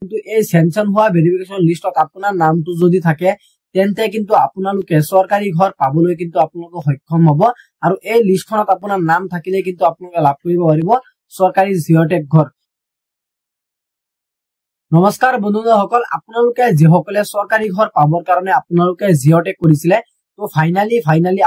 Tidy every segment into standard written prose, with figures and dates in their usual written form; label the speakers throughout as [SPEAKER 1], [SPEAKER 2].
[SPEAKER 1] কিন্তু এই সেনশন হোৱা ভেৰিফিকেশন লিষ্টত আপোনাৰ নামটো যদি থাকে তেন্তে কিন্তু আপোনালোকে চৰকাৰী ঘৰ পাবলৈ কিন্তু আপোনালোক সক্ষম হ'ব আৰু এই লিষ্টখনত আপোনাৰ নাম থাকিলে কিন্তু আপোনালোকে লাভ কৰিব পাৰিব চৰকাৰী জিঅ'টেক ঘৰ। নমস্কাৰ বন্ধুসকল, আপোনালোকে যিসকলে চৰকাৰী ঘৰ পাবৰ কাৰণে আপোনালোকে জিঅ'টেক কৰিছিলে তো ফাইনালি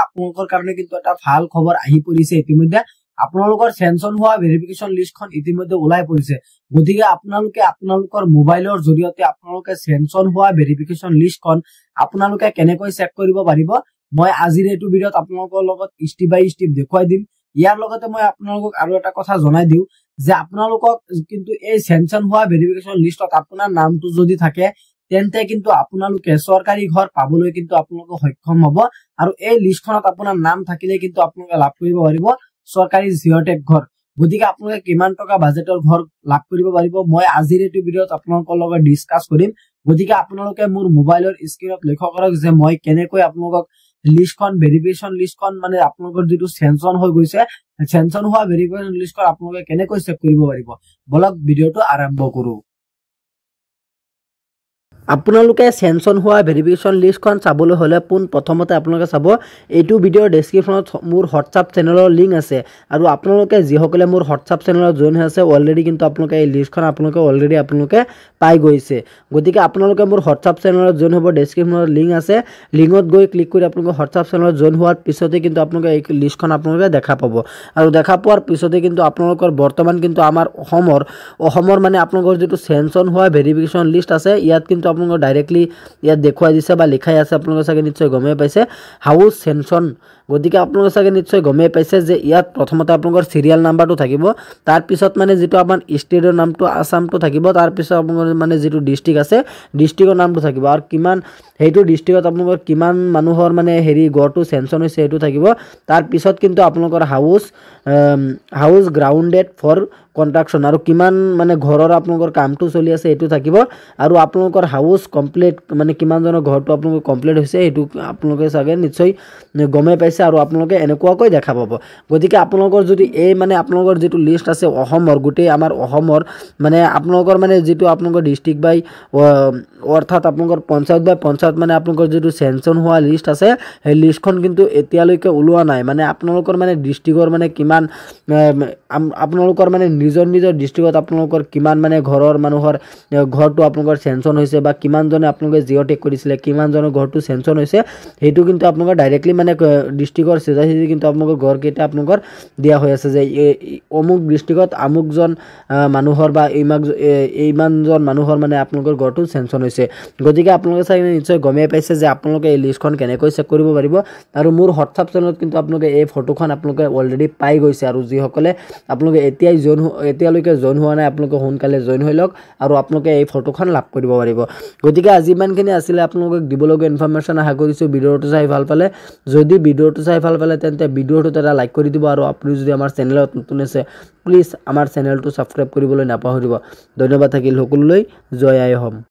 [SPEAKER 1] আপোনালোকৰ কাৰণে কিন্তু এটা ভাল খবৰ আহি পৰিছে। ইতিমধ্যে আপোনালোকৰ সেনশন হোৱা ভেৰিফিকেশন লিষ্টখন ইতিমধ্যে ওলাই পৰিছে। গতিকে আপোনালোকে আপোনালোকৰ মোবাইলৰ জৰিয়তে আপোনালোকে সেনশন হোৱা ভেৰিফিকেশন লিষ্টখন আপোনালোকে কেনেকৈ চেক কৰিব পাৰিব মই আজিৰ এইটো ভিডিঅ'ত আপোনালোকৰ লগত স্টেপ বাই স্টেপ দেখুৱাই দিম। ইয়াৰ লগতে মই আপোনালোকক আৰু এটা কথা জনাই দিওঁ যে আপোনালোকক কিন্তু এই সেনশন হোৱা ভেৰিফিকেশন লিষ্টত আপোনাৰ নামটো যদি থাকে তেন্তে কিন্তু আপোনালোকে চৰকাৰী ঘৰ পাবলৈ কিন্তু আপোনালোক সক্ষম হ'ব আৰু এই লিষ্টখনত আপোনাৰ নাম থাকিলে কিন্তু আপোনালোকে লাভ কৰিব পাৰিব চৰকাৰী জিঅ'টেক ঘৰ। গতিকে আপোনালোকে কিমান টকা বাজেটৰ ঘৰ লাভ কৰিব পাৰিব মই আজিৰ এইটো ভিডিঅ'ত আপোনালোকৰ লগত ডিসকাস কৰিম। গতিকে আপোনালোকে মোৰ মোবাইলৰ স্ক্ৰীনত লক্ষ্য কৰক যে মই কেনেকৈ আপোনালোকক লিষ্টখন ভেৰিফিকেশন লিষ্টখন মানে আপোনালোকৰ যেটো সেনশন হৈ গৈছে সেনশন হোৱা ভেৰিফিকেশন লিষ্টখন আপোনালোকে কেনেকৈ চেক কৰিব পাৰিব বলক ভিডিঅ'টো আৰম্ভ কৰো। আপোনালোকে সেনশন হোৱা ভেৰিফিকেশন লিষ্টখন চাবলৈ হলে প্ৰথমতে আপোনালোকে চাব এইটো ভিডিঅ'ৰ ডেসক্ৰিপচনত মোৰ হোৱাটছআপ চেনেলৰ লিংক আছে আৰু আপোনালোকে যিসকলে মোৰ হোৱাটছআপ চেনেলত জয়েন হৈ আছে অলৰেডি কিন্তু আপোনালোকে এই লিষ্টখন আপোনালোকে পাই গৈছে। গতিকে আপোনালোকে মোৰ হোৱাটছআপ চেনেলত জয়েন হ'ব, ডেসক্ৰিপচনত লিংক আছে, লিংকত গৈ ক্লিক কৰি আপোনালোকে হোৱাটছআপ চেনেলত জয়েন হোৱাৰ পিছতে কিন্তু আপোনালোকে এই লিষ্টখন আপোনালোকে দেখা পাব আৰু দেখা পোৱাৰ পিছতে কিন্তু আপোনালোকৰ বৰ্তমান কিন্তু আমাৰ অসমৰ মানে আপোনালোকৰ যেটো সেনশন হোৱা ভেৰিফিকেশন লিষ্ট আছে ইয়াত কিন্তু আপোনালোক ডাইৰেক্টলি ইয়াত দেখুৱাই দিছে বা লিখাই আছে আপোনালোকে চাগে নিশ্চয় গমে পাইছে হাউস সেনশন। গতিকে আপোনালোকে চাগে নিশ্চয় গমে পাইছে যে ইয়াত প্ৰথমতে আপোনালোকৰ সিৰিয়াল নাম্বাৰটো থাকিব, তাৰ পিছত মানে যেটো আমাৰ ষ্টেটৰ নামটো আসামটো থাকিব, তাৰ পিছত আপোনালোকৰ মানে যেটো ডিস্ট্ৰিক্ট আছে ডিস্ট্ৰিক্টৰ নামটো থাকিব আৰু কিমান হেইটো ডিস্ট্ৰিক্টত আপোনালোকৰ কিমান মানুহৰ মানে হেৰি গড়টো সেনশন হৈছে হেতু থাকিব। তাৰ পিছত কিন্তু আপোনালোকৰ হাউস গ্ৰাউন্ডেড ফৰ কনস্ট্ৰাকশন আৰু কিমান মানে ঘৰৰ আপোনালোকৰ কামটো চলি আছে হেতু থাকিব আৰু আপোনালোকৰ হাউস কমপ্লিট মানে কিমান জনৰ ঘৰটো আপোনালোকৰ কমপ্লিট হৈছে হেতু আপোনালোকে চাগে নিশ্চয় গমে পাইছে আৰু আপোনালোকে এনেকুৱাকৈ দেখা পাব। গতিকে আপোনালোকৰ যদি এই মানে আপোনালোকৰ যেটো লিষ্ট আছে অসমৰ গোটেই আমাৰ অসমৰ মানে আপোনালোকৰ মানে যেটো আপোনালোকৰ ডিস্ট্ৰিক্ট বাই অৰ্থাৎ আপোনালোকৰ পঞ্চায়ত বাই পঞ্চায়ত মানে আপোনালোকৰ যেটো সেনশন হোৱা লিষ্ট আছে সেই লিষ্টখন কিন্তু এতিয়ালৈকে ওলোৱা নাই। মানে আপোনালোকৰ মানে ডিস্ট্ৰিক্টৰ মানে কিমান আপোনালোকৰ মানে নিজৰ ডিস্ট্ৰিক্টত আপোনালোকৰ কিমান মানে ঘৰৰ মানুহৰ ঘৰটো আপোনালোকৰ সেনশন হৈছে বা কিমান জনে আপোনালোকে জিঅ'টেক কৰিছিলে কিমান জনৰ ঘৰটো সেনশন হৈছে হেতু কিন্তু আপোনালোকৰ ডাইৰেক্টলি মানে ডিস্ট্ৰিক্টৰ সিধাই কিন্তু আপোনালোকৰ ঘৰ কেইটা আপোনালোকৰ দিয়া হৈ আছে যে অমুক ডিস্ট্ৰিক্টত আমুকজন মানুহৰ বা ইমানজন মানুহৰ মানে আপোনালোকৰ ঘৰটো সেনশন হৈছে। গতিকে আপোনালোকে চাই নিশ্চয় গমে পাইছে যে আপোনালোকে এই লিষ্টখন কেনেকৈ চেক কৰিব পাৰিব আৰু মোৰ হোৱাটছআপ চেনেলত কিন্তু আপোনালোকে এই ফটোখন আপোনালোকে অলৰেডি পাই গৈছে আৰু যিসকলে আপোনালোকে এতিয়ালৈকে জয়েন হোৱা নাই আপোনালোকে সোনকালে জয়েন হৈ লওক আৰু আপোনালোকে এই ফটোখন লাভ কৰিব পাৰিব। গতিকে আজি ইমানখিনি আছিল আপোনালোকক দিবলগীয়া ইনফৰমেশন আশা কৰিছো ভিডিঅ'টো চাই ভাল পালে, যদি ভিডিঅ'টো চাই ভাল পালে তেন্তে ভিডিঅ'টোত এটা লাইক কৰি দিব আৰু আপুনি যদি আমাৰ চেনেলত নতুন আছে প্লিজ আমাৰ চেনেলটো সাবস্ক্ৰাইব কৰিবলৈ নাপাহৰিব। ধন্যবাদ থাকিল সকলোলৈ, জয় আই অসম।